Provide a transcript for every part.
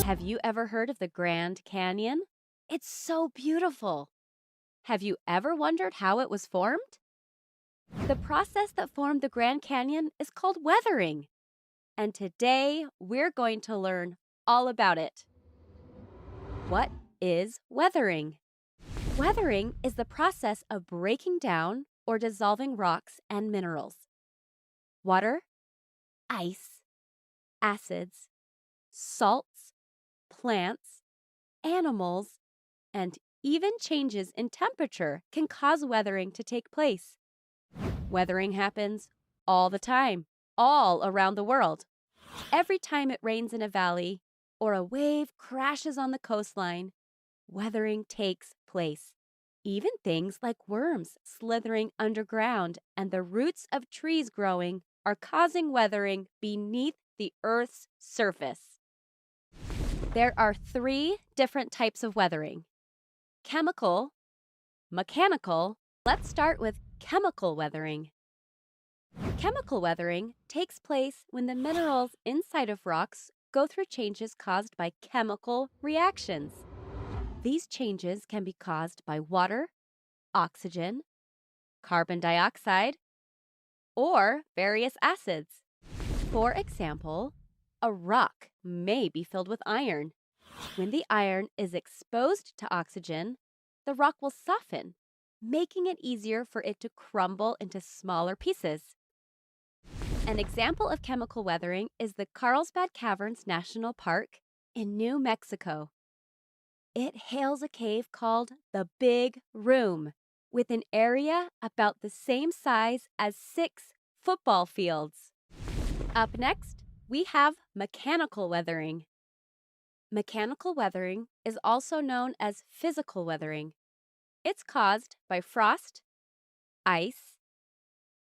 Have you ever heard of the Grand Canyon? It's so beautiful. Have you ever wondered how it was formed? The process that formed the Grand Canyon is called weathering. And today we're going to learn all about it. What is weathering? Weathering is the process of breaking down or dissolving rocks and minerals. Water, ice, acids, salts, plants, animals, and even changes in temperature can cause weathering to take place. Weathering happens all the time, all around the world. Every time it rains in a valley or a wave crashes on the coastline, weathering takes place. Even things like worms slithering underground and the roots of trees growing are causing weathering beneath the Earth's surface. There are 3 different types of weathering: chemical, mechanical. Let's start with chemical weathering. Chemical weathering takes place when the minerals inside of rocks go through changes caused by chemical reactions. These changes can be caused by water, oxygen, carbon dioxide, or various acids. For example, a rock may be filled with iron. When the iron is exposed to oxygen, the rock will soften, making it easier for it to crumble into smaller pieces. An example of chemical weathering is the Carlsbad Caverns National Park in New Mexico. It hails a cave called the Big Room, with an area about the same size as 6 football fields. Up next, we have mechanical weathering. Mechanical weathering is also known as physical weathering. It's caused by frost, ice,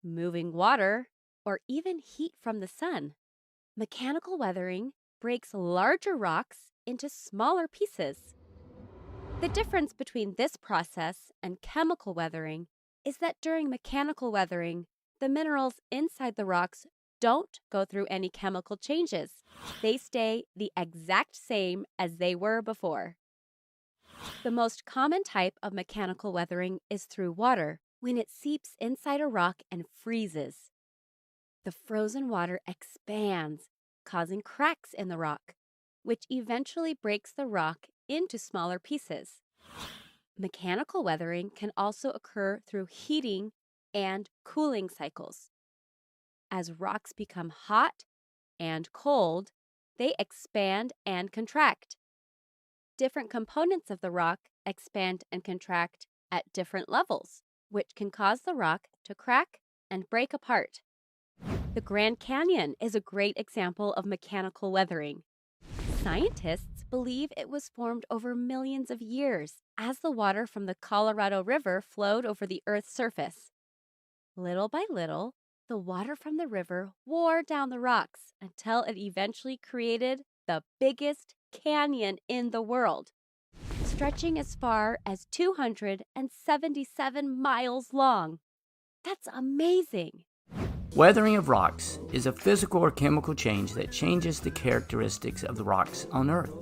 moving water, or even heat from the sun. Mechanical weathering breaks larger rocks into smaller pieces. The difference between this process and chemical weathering is that during mechanical weathering, the minerals inside the rocks don't go through any chemical changes. They stay the exact same as they were before. The most common type of mechanical weathering is through water, when it seeps inside a rock and freezes. The frozen water expands, causing cracks in the rock, which eventually breaks the rock into smaller pieces. Mechanical weathering can also occur through heating and cooling cycles. As rocks become hot and cold, they expand and contract. Different components of the rock expand and contract at different levels, which can cause the rock to crack and break apart. The Grand Canyon is a great example of mechanical weathering. Scientists believe it was formed over millions of years as the water from the Colorado River flowed over the Earth's surface. Little by little, the water from the river wore down the rocks until it eventually created the biggest canyon in the world, stretching as far as 277 miles long. That's amazing! Weathering of rocks is a physical or chemical change that changes the characteristics of the rocks on Earth.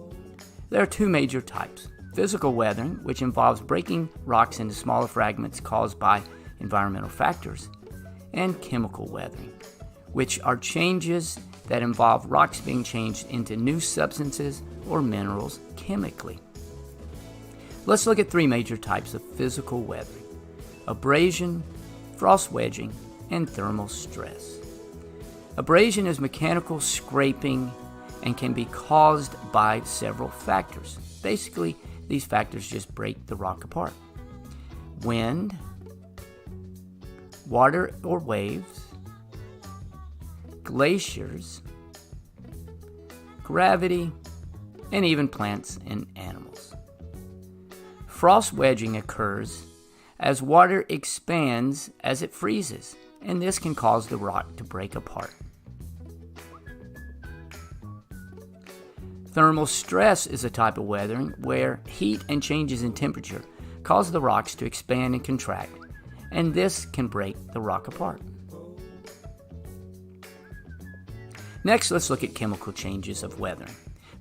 There are 2 major types: physical weathering, which involves breaking rocks into smaller fragments caused by environmental factors, and chemical weathering, which are changes that involve rocks being changed into new substances or minerals chemically. Let's look at 3 major types of physical weathering: abrasion, frost wedging, and thermal stress. Abrasion is mechanical scraping and can be caused by several factors. Basically, these factors just break the rock apart: wind, water or waves, glaciers, gravity, and even plants and animals. Frost wedging occurs as water expands as it freezes, and this can cause the rock to break apart. Thermal stress is a type of weathering where heat and changes in temperature cause the rocks to expand and contract, and this can break the rock apart. Next, let's look at chemical changes of weathering.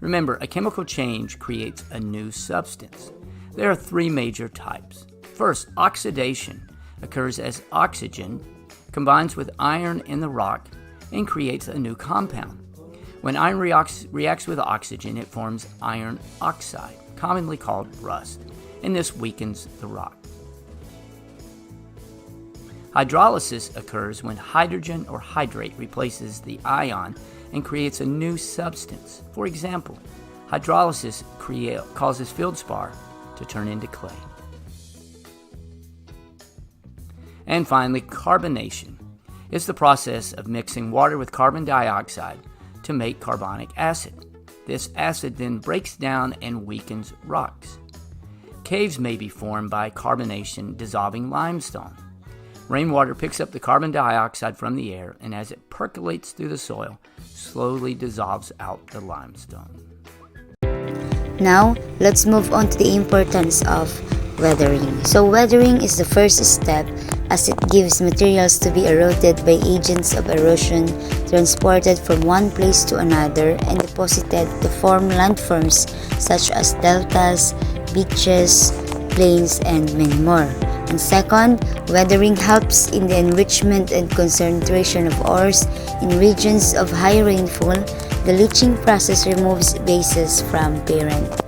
Remember, a chemical change creates a new substance. There are three major types. First, oxidation occurs as oxygen combines with iron in the rock and creates a new compound. When iron reacts with oxygen, it forms iron oxide, commonly called rust, and this weakens the rock. Hydrolysis occurs when hydrogen or hydrate replaces the ion and creates a new substance. For example, hydrolysis causes feldspar to turn into clay. And finally, carbonation is the process of mixing water with carbon dioxide to make carbonic acid. This acid then breaks down and weakens rocks. Caves may be formed by carbonation dissolving limestone. Rainwater picks up the carbon dioxide from the air and as it percolates through the soil, slowly dissolves out the limestone. Now, let's move on to the importance of weathering. So weathering is the first step as it gives materials to be eroded by agents of erosion transported from one place to another and deposited to form landforms such as deltas, beaches, plains, and many more. And second, weathering helps in the enrichment and concentration of ores in regions of high rainfall. The leaching process removes bases from parent.